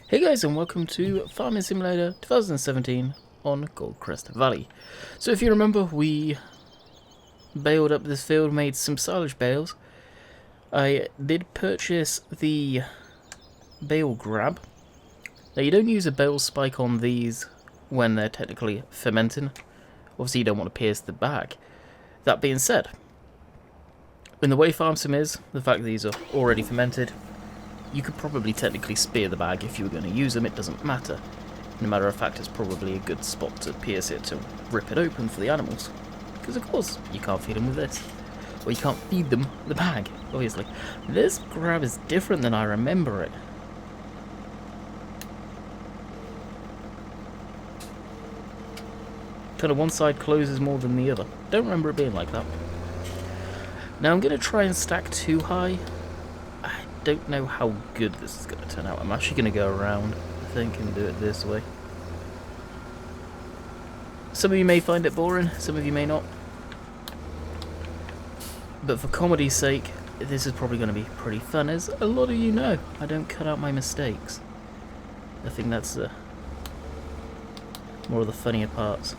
Hey guys, and welcome to Farming Simulator 2017 on Goldcrest Valley. So if you remember, we baled up this field, made some silage bales. I did purchase the bale grab. Now you don't use a bale spike on these when they're technically fermenting. Obviously you don't want to pierce the bag. That being said, in the way farm sim is, the fact that these are already fermented, you could probably technically spear the bag if you were going to use them, it doesn't matter. No matter of fact, it's probably a good spot to pierce it, to rip it open for the animals. Because of course, you can't feed them with this. Or you can't feed them the bag, obviously. This grab is different than I remember it. Kind of one side closes more than the other. Don't remember it being like that. Now I'm going to try and stack too high. I don't know how good this is going to turn out. I'm actually going to go around, I think, and do it this way. Some of you may find it boring, some of you may not. But for comedy's sake, this is probably going to be pretty fun. As a lot of you know, I don't cut out my mistakes. I think that's more of the funnier parts.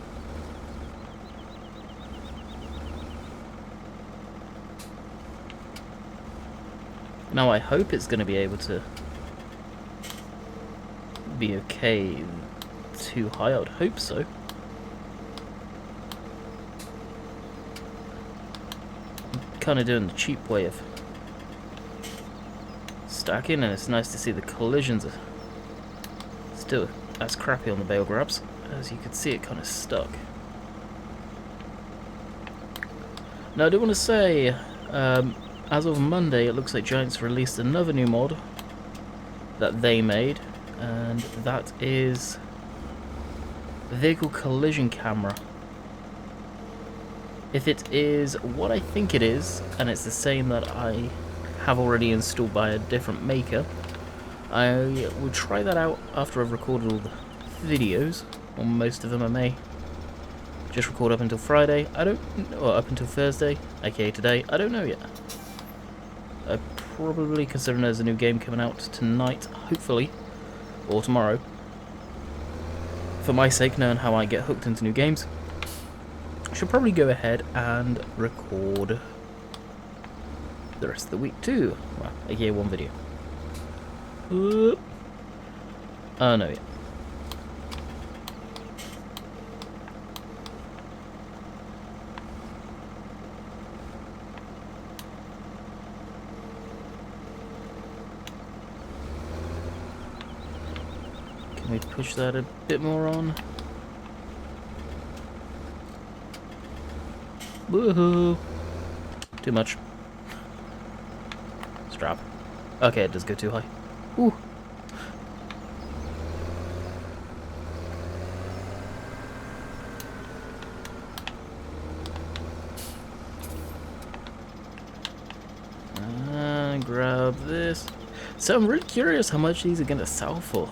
Now I hope it's going to be able to be okay too high. I would hope so. I'm kind of doing the cheap way of stacking, and it's nice to see the collisions are still as crappy on the bale grabs. As you can see, it kind of stuck. Now I do want to say, as of Monday, it looks like Giants released another new mod that they made, and that is vehicle collision camera. If it is what I think it is, and it's the same that I have already installed by a different maker, I will try that out after I've recorded all the videos, or most of them. I may just record up until Friday, or up until Thursday, aka today, I don't know yet. Probably, considering there's a new game coming out tonight, hopefully, or tomorrow. For my sake, knowing how I get hooked into new games, I should probably go ahead and record the rest of the week too. Well, aka one video. Oh no, yeah. Can we push that a bit more on? Woohoo! Too much. Strap. Okay, it does go too high. Ooh. And grab this. So I'm really curious how much these are going to sell for.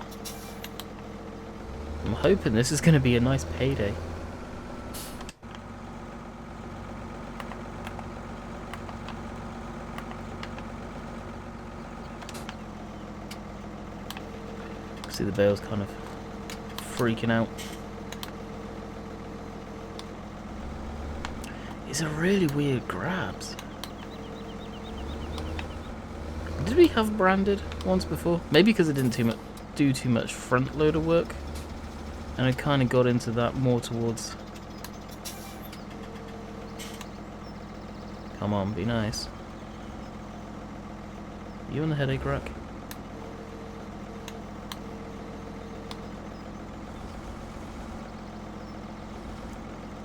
I'm hoping this is going to be a nice payday. See the bale's kind of freaking out. These are really weird grabs. Did we have branded once before? Maybe because it didn't do too much front loader work. And I kind of got into that more towards... Come on, be nice. You on the headache rack?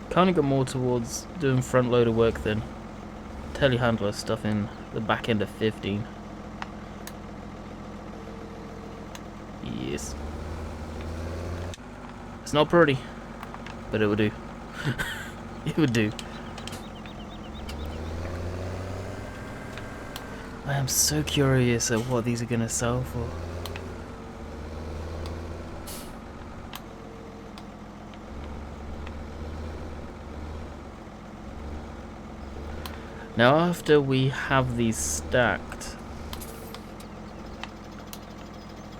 Kind of got more towards doing front loader work than telehandler stuff in the back end of 15. Yes. It's not pretty, but it would do. It would do. I am so curious at what these are going to sell for. Now after we have these stacked,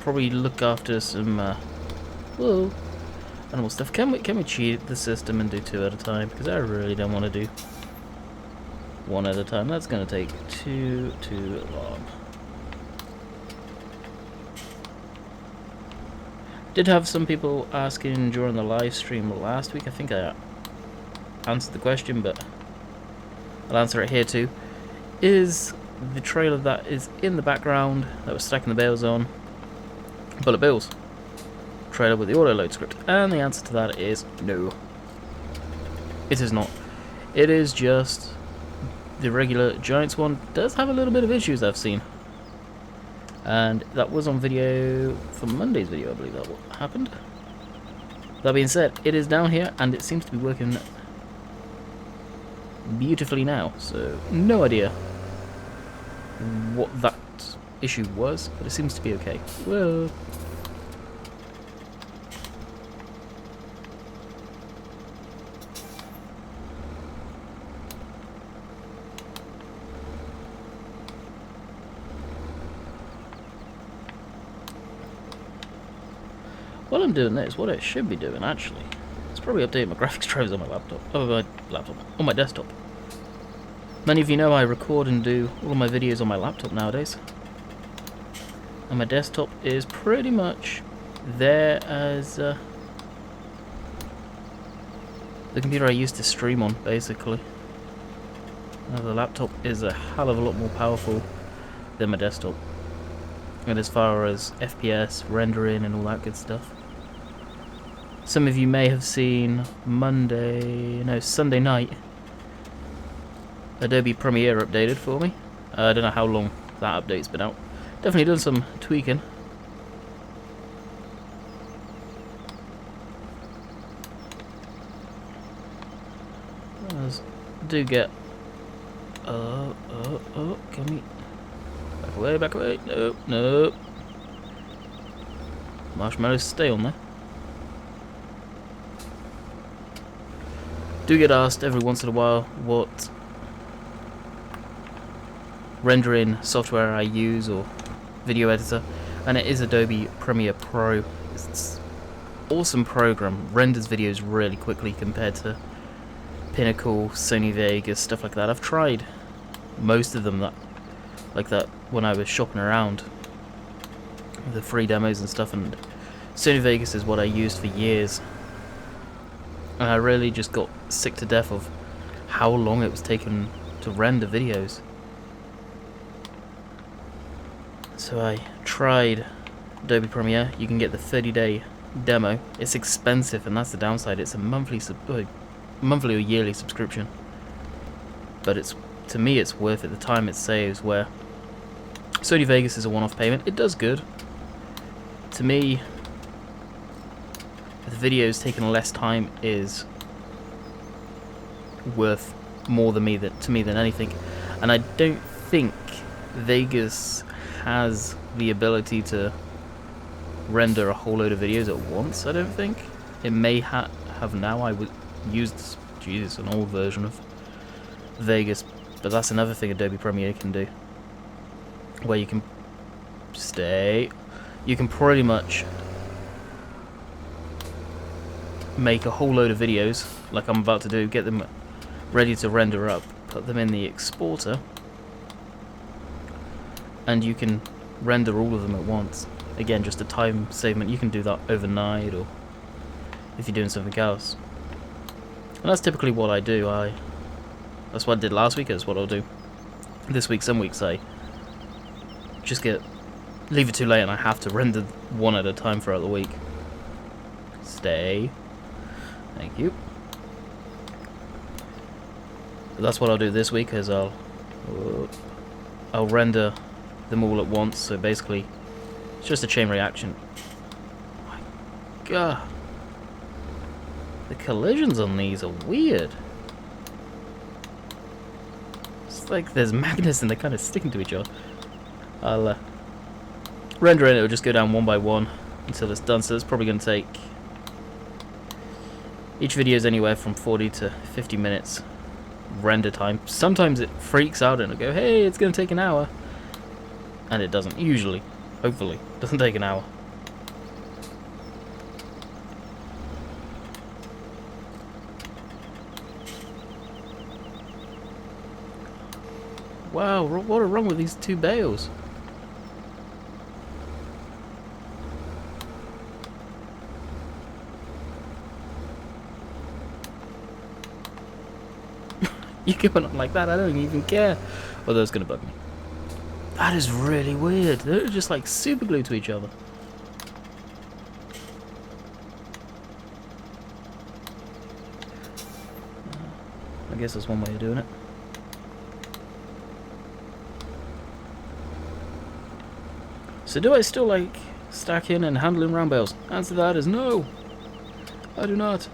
probably look after some whoa, animal stuff. Can we cheat the system and do 2 at a time? Because I really don't want to do 1 at a time. That's going to take too long. Did have some people asking during the live stream last week. I think I answered the question, but I'll answer it here too. Is the trailer that is in the background that was stacking the bales on bullet bills trailer with the auto load script? And the answer to that is no. It is not. It is just the regular Giants one. Does have a little bit of issues I've seen. And that was on video for Monday's video, I believe that happened. That being said, it is down here and it seems to be working beautifully now. So no idea what that issue was, but it seems to be okay. Whoa. While I'm doing this, what I should be doing actually, is probably update my graphics drivers on my laptop. On my desktop. Many of you know I record and do all of my videos on my laptop nowadays. And my desktop is pretty much there as the computer I used to stream on, basically. Now, the laptop is a hell of a lot more powerful than my desktop. And as far as FPS, rendering and all that good stuff. Some of you may have seen Sunday night, Adobe Premiere updated for me. I don't know how long that update's been out. Definitely done some tweaking. Do get can we back away, no. Marshmallows stay on there. Do get asked every once in a while what rendering software I use or video editor, and it is Adobe Premiere Pro. It's an awesome program, renders videos really quickly compared to Pinnacle, Sony Vegas, stuff like that. I've tried most of them like that when I was shopping around the free demos and stuff, and Sony Vegas is what I used for years, and I really just got sick to death of how long it was taking to render videos. So I tried Adobe Premiere. You can get the 30-day demo. It's expensive, and that's the downside. It's a monthly or yearly subscription, but to me it's worth it. The time it saves, where Sony Vegas is a one-off payment. It does good. To me, the videos taking less time is worth more to me than anything, and I don't think Vegas has the ability to render a whole load of videos at once. I don't think it may have now. I would use an old version of Vegas, but that's another thing Adobe Premiere can do, where you can pretty much make a whole load of videos like I'm about to do, get them ready to render up, put them in the exporter, and you can render all of them at once. Again, just a time savement. You can do that overnight, or if you're doing something else. And that's typically what I do. That's what I did last week, that's what I'll do this week. Some weeks I just leave it too late and I have to render one at a time throughout the week. Stay. Thank you. But that's what I'll do this week, is I'll render them all at once. So basically, it's just a chain reaction. Oh my God. The collisions on these are weird. It's like there's magnets and they're kind of sticking to each other. I'll render it, it'll just go down one by one until it's done. So it's probably going to take... Each video is anywhere from 40 to 50 minutes render time. Sometimes it freaks out and it'll go, hey, it's going to take an hour. And it doesn't, usually. Hopefully. Doesn't take an hour. Wow, what are wrong with these 2 bales? You going on like that? I don't even care. Well, that's gonna bug me. That is really weird. They're just like super glued to each other. I guess that's one way of doing it. So do I still like stacking and handling round bales? Answer to that is no. I do not.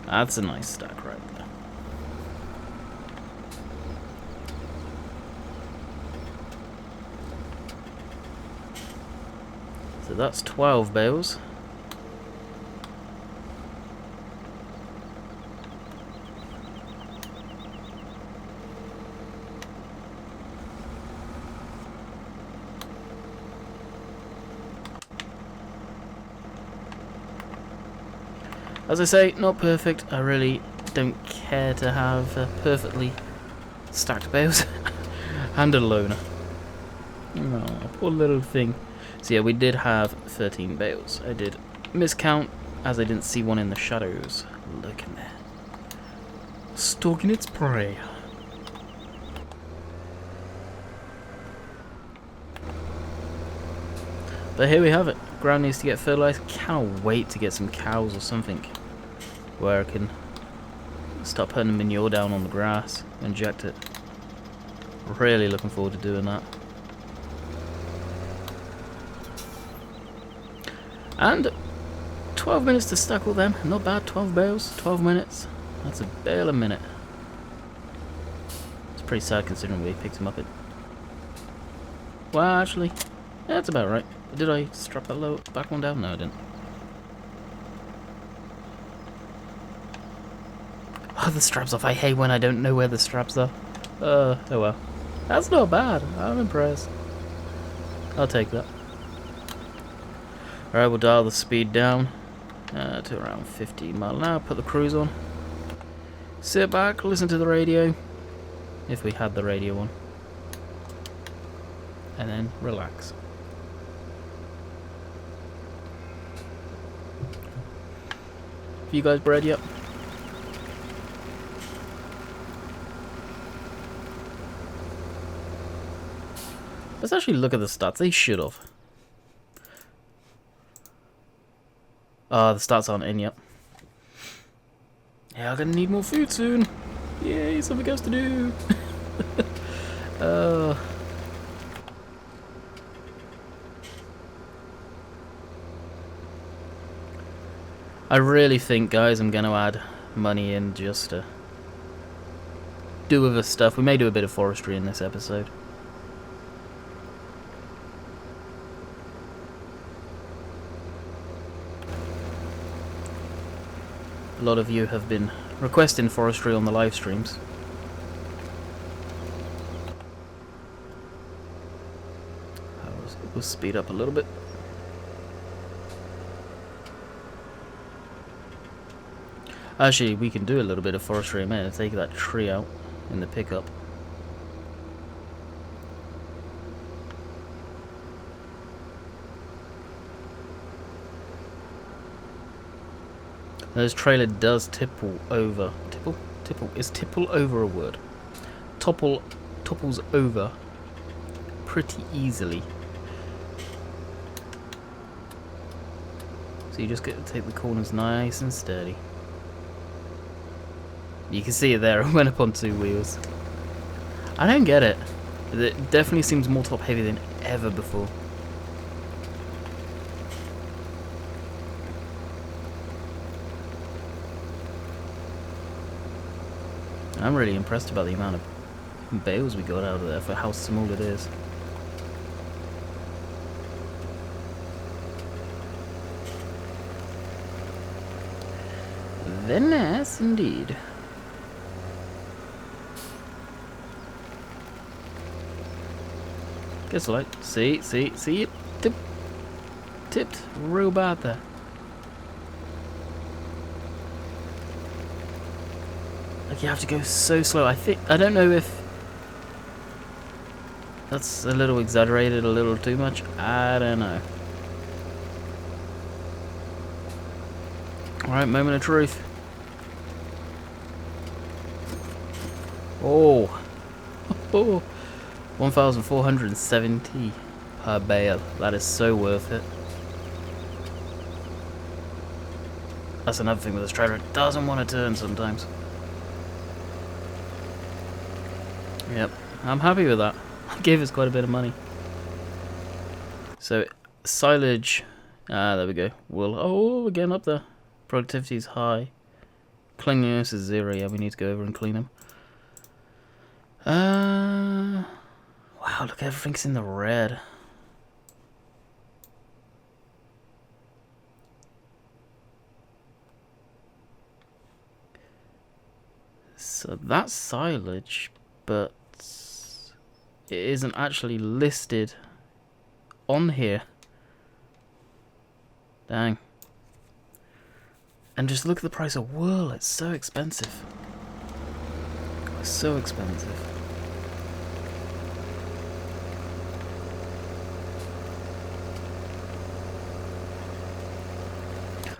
That's a nice stack right there. So that's 12 bales. As I say, not perfect. I really don't care to have perfectly stacked bales. And a loner. Oh, poor little thing. So yeah, we did have 13 bales. I did miscount as I didn't see one in the shadows. Look in there. Stalking its prey. But here we have it. Ground needs to get fertilized. Cannot wait to get some cows or something where I can start putting manure down on the grass, inject it. Really looking forward to doing that. And 12 minutes to stack all them. Not bad. 12 bales, 12 minutes. That's a bale a minute. It's pretty sad considering we picked them up at... Well, actually, yeah, that's about right. Did I strap that back one down? No, I didn't. Oh, the strap's off. I hate when I don't know where the straps are. Oh well. That's not bad. I'm impressed. I'll take that. Alright, we'll dial the speed down to around 15 miles an hour. Put the cruise on. Sit back, listen to the radio. If we had the radio on. And then relax. Have you guys bred yet? Let's actually look at the stats. They should have. The stats aren't in yet. Yeah, I'm gonna need more food soon. Yay, something else to do. I really think, guys, I'm gonna add money in just to do other stuff. We may do a bit of forestry in this episode. A lot of you have been requesting forestry on the live streams. We'll speed up a little bit. Actually, we can do a little bit of forestry in a minute. Take that tree out in the pickup. This trailer does tipple over. Tipple? Is tipple over a word? Topples over pretty easily. So you just get to take the corners nice and sturdy. You can see it there, it went up on 2 wheels. I don't get it. It definitely seems more top heavy than ever before. I'm really impressed about the amount of bales we got out of there for how small it is. Very nice indeed. Guess what? See it? Tipped real bad there. Like, you have to go so slow. I don't know if that's a little exaggerated, a little too much. I don't know. Alright, moment of truth. Oh. 1,470 per bale. That is so worth it. That's another thing with this trailer. It doesn't want to turn sometimes. Yep, I'm happy with that. It gave us quite a bit of money. So, silage. There we go. Oh, we're getting up there. Productivity is high. Cleanliness is 0. Yeah, we need to go over and clean them. Wow, look, everything's in the red. So that's silage, but it isn't actually listed on here. Dang. And just look at the price of wool. It's so expensive. It's so expensive.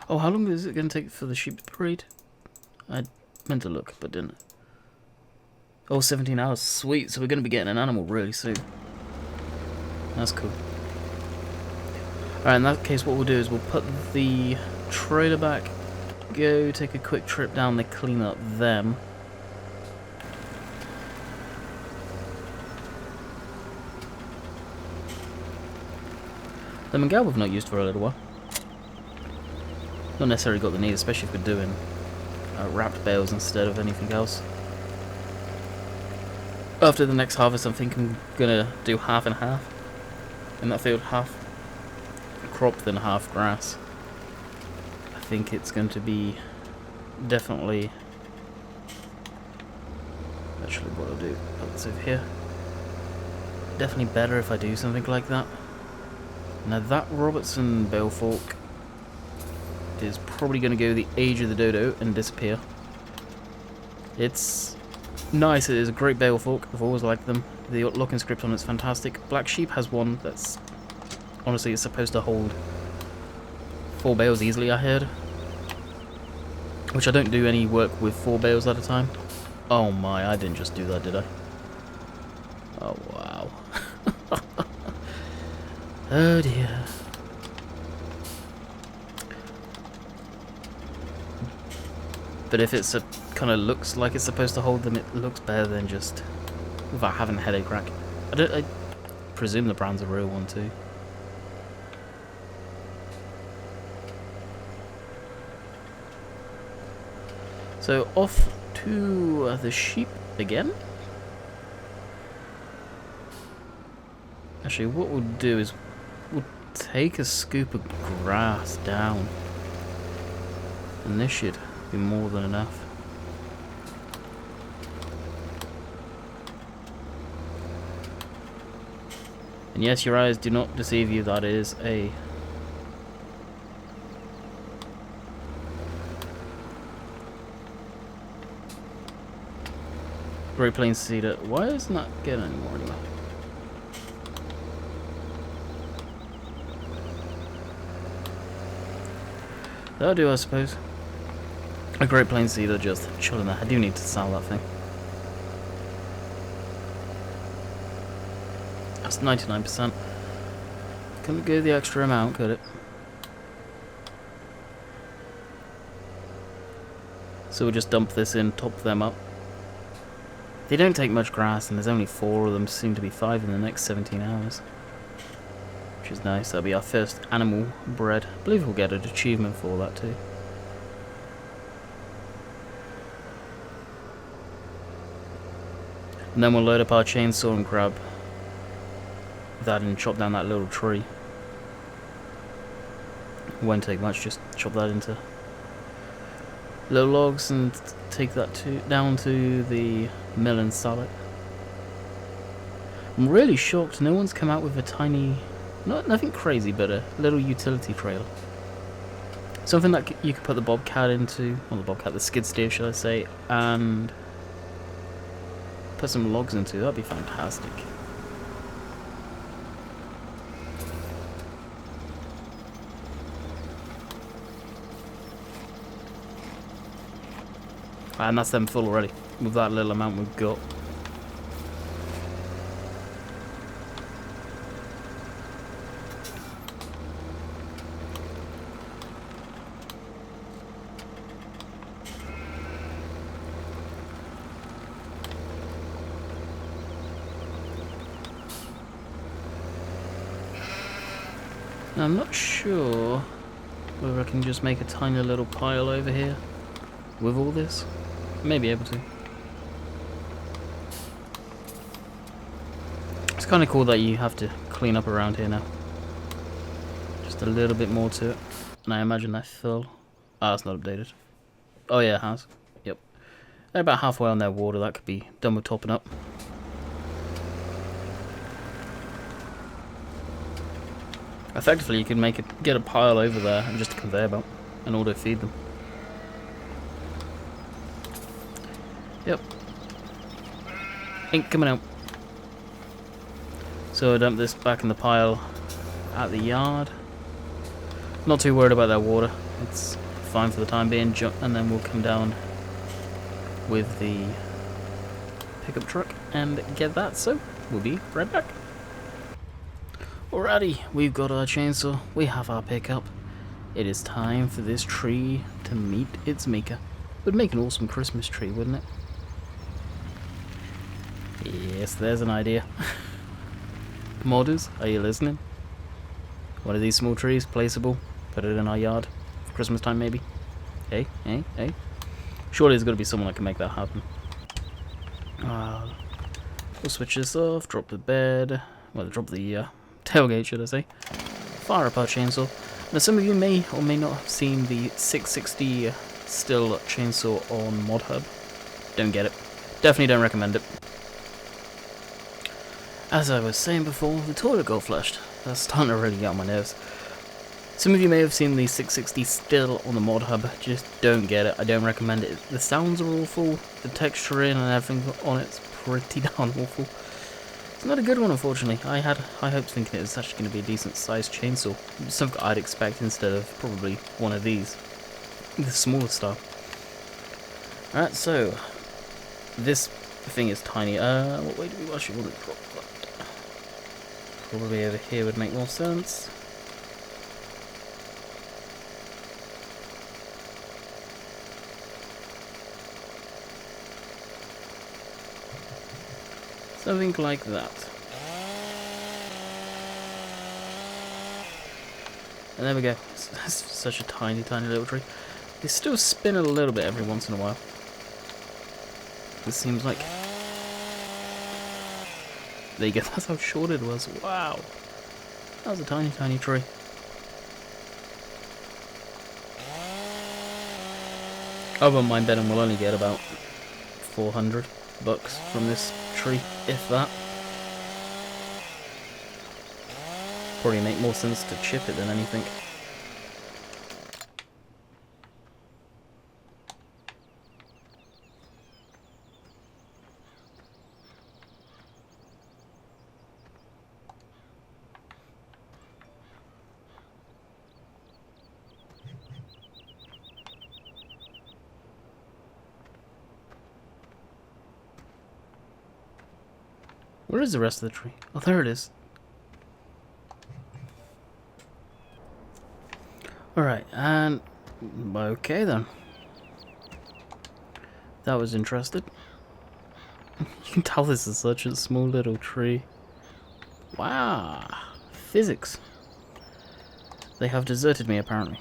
Oh, how long is it going to take for the sheep to breed? I meant to look, but didn't. Oh, 17 hours. Sweet. So we're going to be getting an animal really soon. That's cool. Alright, in that case, what we'll do is we'll put the trailer back, go take a quick trip down there, clean up them. The Mangel we've not used for a little while. Not necessarily got the need, especially if we're doing wrapped bales instead of anything else. After the next harvest, I think I'm gonna do half and half in that field, half crop then half grass. I think it's going to be definitely. Actually, what I'll do, put this over here. Definitely better if I do something like that. Now that Robertson bale fork is probably going to go the age of the dodo and disappear. It's nice. It is a great bale fork. I've always liked them. The locking script on it's fantastic. Black Sheep has one that's honestly it's supposed to hold 4 bales easily, I heard. Which I don't do any work with 4 bales at a time. Oh my, I didn't just do that, did I? Oh wow. Oh dear. But if it's a kind of looks like it's supposed to hold them, it looks better than just without having a headache rack. I presume the brand's a real one too. So off to the sheep again. Actually, what we'll do is we'll take a scoop of grass down, and this should be more than enough. And yes, your eyes do not deceive you, that is a Great Plains cedar. Why isn't that getting any more anymore? That'll do, I suppose. A Great Plains cedar just chilling there. I do need to sell that thing. That's 99%. Couldn't go the extra amount, could it? So we'll just dump this in, top them up. They don't take much grass, and there's only 4 of them, soon to be 5 in the next 17 hours. Which is nice. That'll be our first animal bred. I believe we'll get an achievement for that too. And then we'll load up our chainsaw and grab that and chop down that little tree. Won't take much, just chop that into little logs and take that down to the mill and sell it. I'm really shocked no one's come out with a tiny, nothing crazy, but a little utility trailer. Something that you could put the bobcat into, or the skid steer should I say, and put some logs into. That'd be fantastic. And that's them full already, with that little amount we've got. Now, I'm not sure whether I can just make a tiny little pile over here with all this. May be able to. It's kind of cool that you have to clean up around here now. Just a little bit more to it. And I imagine that fill. Ah, it's not updated. Oh yeah, it has. Yep. They're about halfway on their water. That could be done with topping up. Effectively, you can get a pile over there and just a conveyor belt and auto feed them. Yep. Ain't coming out. So I dump this back in the pile at the yard. Not too worried about that water. It's fine for the time being. And then we'll come down with the pickup truck and get that. So we'll be right back. Alrighty, we've got our chainsaw, we have our pickup. It is time for this tree to meet its maker. Would make an awesome Christmas tree, wouldn't it? Yes, there's an idea. Modders, are you listening? One of these small trees, placeable, put it in our yard for Christmas time maybe. Hey. Surely there's got to be someone that can make that happen. We'll switch this off, drop the bed, well, drop the tailgate, should I say. Fire up our chainsaw. Now, some of you may or may not have seen the 660 still chainsaw on Mod Hub. Don't get it. Definitely don't recommend it. As I was saying before, the toilet got flushed. That's starting to really get on my nerves. Some of you may have seen the 660 still on the Mod Hub. Just don't get it. I don't recommend it. The sounds are awful. The texture in and everything on it's pretty darn awful. It's not a good one, unfortunately. I had high hopes thinking it was actually going to be a decent sized chainsaw. Something I'd expect instead of probably one of these. The smaller style. Alright, so this thing is tiny. What way do we actually want to drop that? Probably over here would make more sense. Something like that. And there we go. It's such a tiny little tree. They still spin a little bit every once in a while. It seems like... There you go, that's how short it was. Wow. That was a tiny tree. I won't mind betting we'll only get about $400 from this tree, if that. Probably make more sense to chip it than anything. Where is the rest of the tree? Oh, there it is. Alright, and... okay then. That was interesting. You can tell this is such a small little tree. Wow. Physics. They have deserted me, apparently.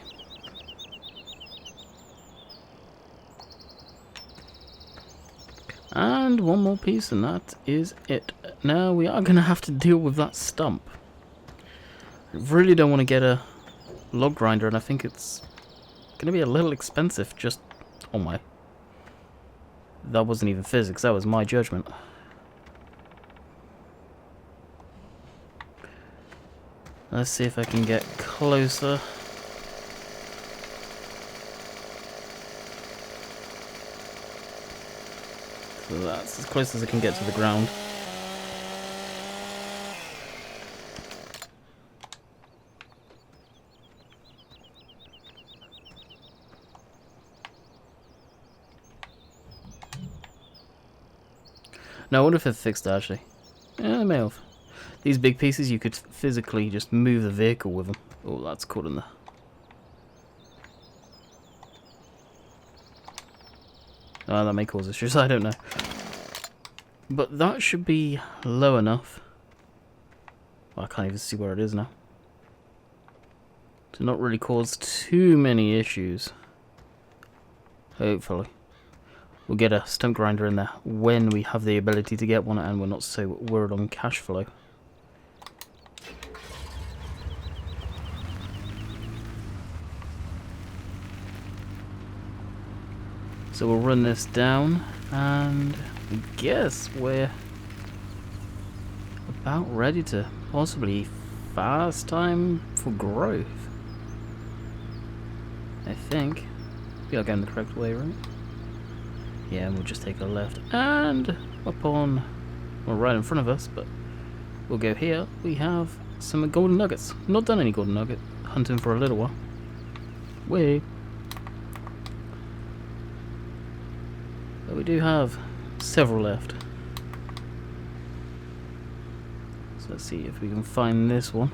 And one more piece, and that is it. Now we are going to have to deal with that stump. I really don't want to get a log grinder, and I think it's going to be a little expensive just Oh my. That wasn't even physics, that was my judgment. Let's see if I can get closer. So that's as close as I can get to the ground. No, I wonder if it fixed that actually. Yeah, it may have. These big pieces, you could physically just move the vehicle with them. Oh, that's caught in there. Oh, that may cause issues, I don't know. But that should be low enough. Well, I can't even see where it is now. To not really cause too many issues. Hopefully. We'll get a stump grinder in there when we have the ability to get one and we're not so worried on cash flow. So we'll run this down and I guess we're about ready to possibly fast time for growth. I think. I feel like I'm the correct way, right? Yeah, and we'll just take a left and upon, well, right in front of us, but we'll go here. We have some golden nuggets. Not done any golden nugget hunting for a little while. But we do have several left. So let's see if we can find this one.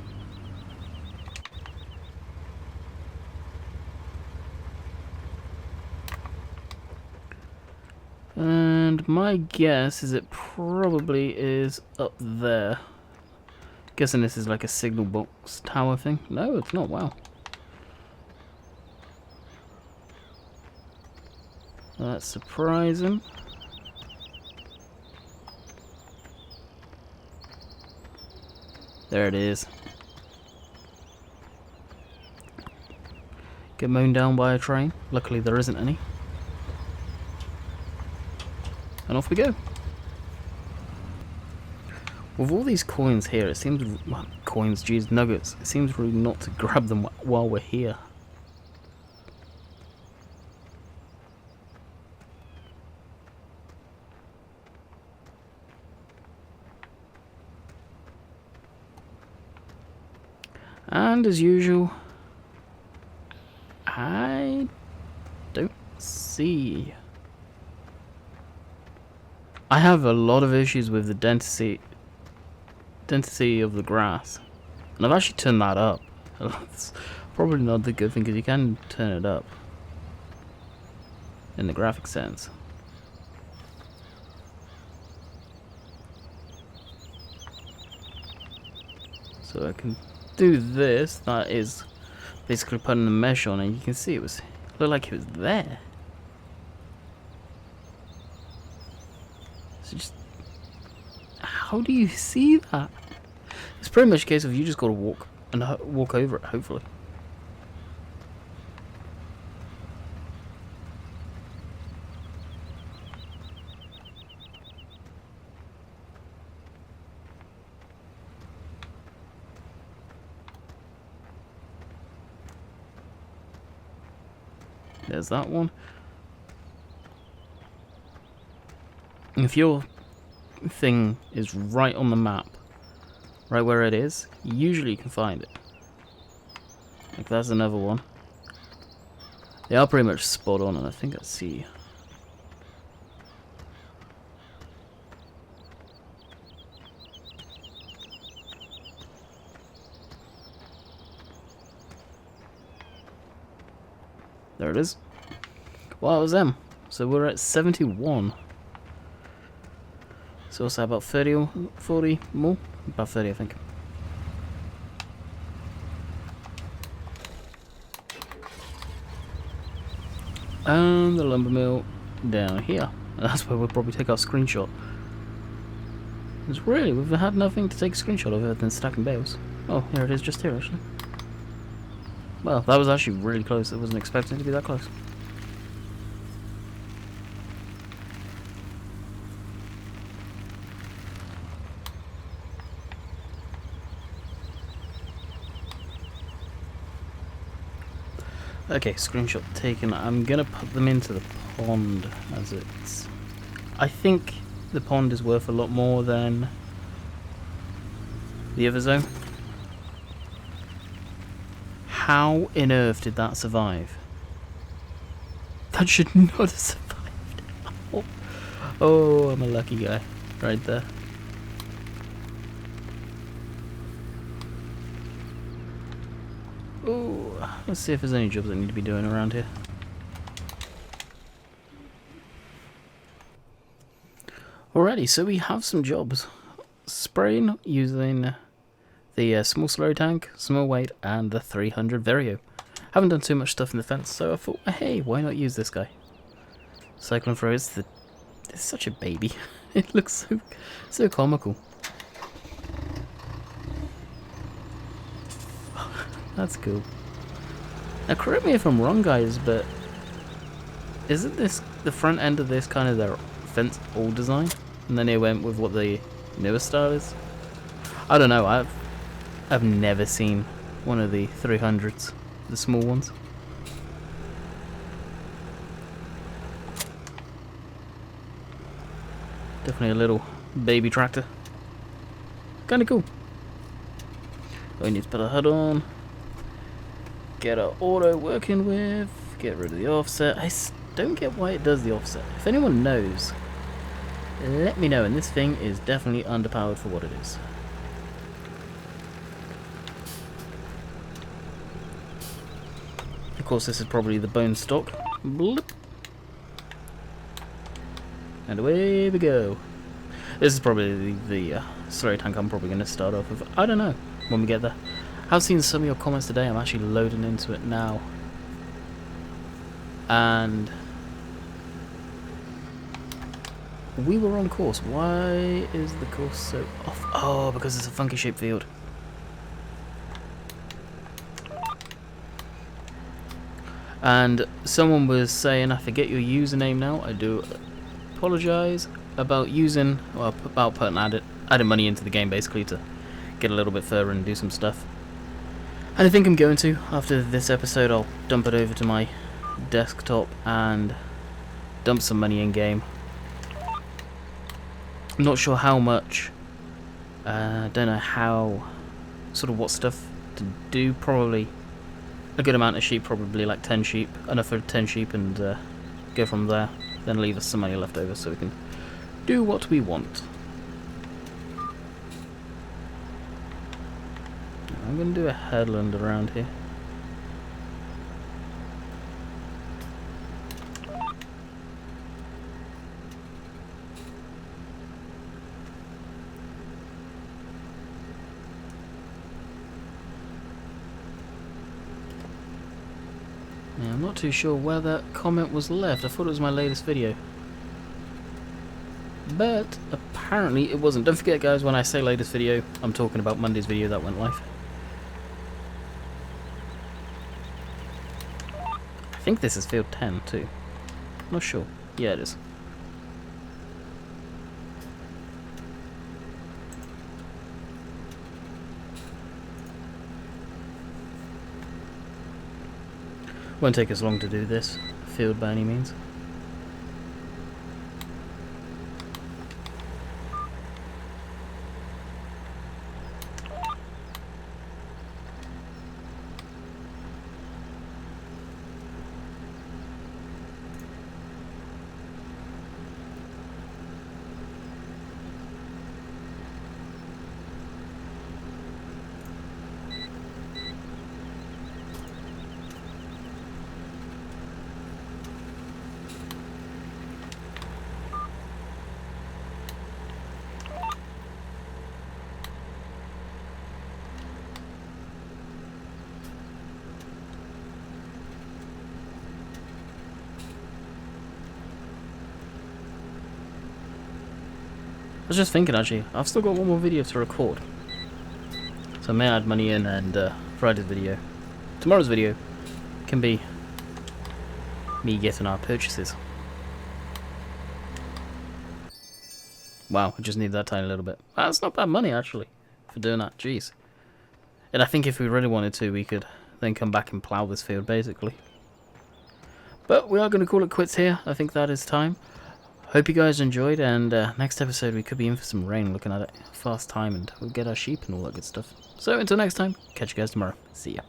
And my guess is it probably is up there. Guessing this is like a signal box tower thing. No, it's not. Wow. That's surprising. There it is. Get mown down by a train. Luckily there isn't any. And off we go. With all these coins here, it seems... well, coins, geez, nuggets. It seems rude not to grab them while we're here. And as usual, I don't see... I have a lot of issues with the density of the grass, and I've actually turned that up. It's probably not the good thing because you can turn it up in the graphic sense. So I can do this. That is basically putting the mesh on, and you can see it looked like it was there. Just, how do you see that? It's pretty much a case of you just gotta walk and walk over it, hopefully. There's that one. If your thing is right on the map, right where it is, usually you can find it. Like that's another one. They are pretty much spot on, and I think I see. There it is. Well, that was them. So we're at 71. So what's that, about 30 or 40 more? About 30, I think. And the lumber mill down here. And that's where we'll probably take our screenshot. Because really, we've had nothing to take a screenshot of other than stacking bales. Oh, here it is, just here actually. Well, that was actually really close. I wasn't expecting it to be that close. Okay, screenshot taken. I'm gonna put them into the pond as it's... I think the pond is worth a lot more than the other zone. How on earth did that survive? That should not have survived. Oh, I'm a lucky guy. Right there. Oh, let's see if there's any jobs that need to be doing around here. Alrighty, so we have some jobs. Spraying using the small slurry tank, small weight, and the 300 Vario. Haven't done too much stuff in the fence, so I thought, hey, why not use this guy? Cyclone throw is it's such a baby. It looks so comical. That's cool. Now correct me if I'm wrong, guys, but isn't this the front end of this kind of their fence old design, and then they went with what the newest style is? I don't know. I've never seen one of the 300s, the small ones. Definitely a little baby tractor. Kind of cool. We need to put a HUD on. Get our auto working with. Get rid of the offset. I don't get why it does the offset. If anyone knows, let me know. And this thing is definitely underpowered for what it is. Of course, this is probably the bone stock. Bloop. And away we go. This is probably the slurry tank I'm probably going to start off with. I don't know when we get there. I've seen some of your comments today. I'm actually loading into it now. And we were on course. Why is the course so off? Oh, because it's a funky shaped field. And someone was saying, I forget your username now. I do apologize about using, well, about putting adding money into the game basically to get a little bit further and do some stuff. And I think I'm going to, after this episode, I'll dump it over to my desktop and dump some money in game. I'm not sure how much, don't know how, sort of what stuff to do. Probably a good amount of sheep, probably like 10 sheep, enough for 10 sheep, and go from there. Then leave us some money left over so we can do what we want. I'm going to do a headland around here. Yeah, I'm not too sure where that comment was left. I thought it was my latest video. But apparently it wasn't. Don't forget, guys, when I say latest video, I'm talking about Monday's video that went live. I think this is field 10 too. Not sure. Yeah, it is. Won't take us long to do this field by any means. I was just thinking, actually, I've still got one more video to record. So I may add money in, and Friday's video. Tomorrow's video can be me getting our purchases. Wow, I just need that tiny little bit. That's not bad money, actually, for doing that. Jeez. And I think if we really wanted to, we could then come back and plough this field, basically. But we are going to call it quits here. I think that is time. Hope you guys enjoyed, and next episode we could be in for some rain, looking at it. Fast time, and we'll get our sheep and all that good stuff. So until next time, catch you guys tomorrow. See ya.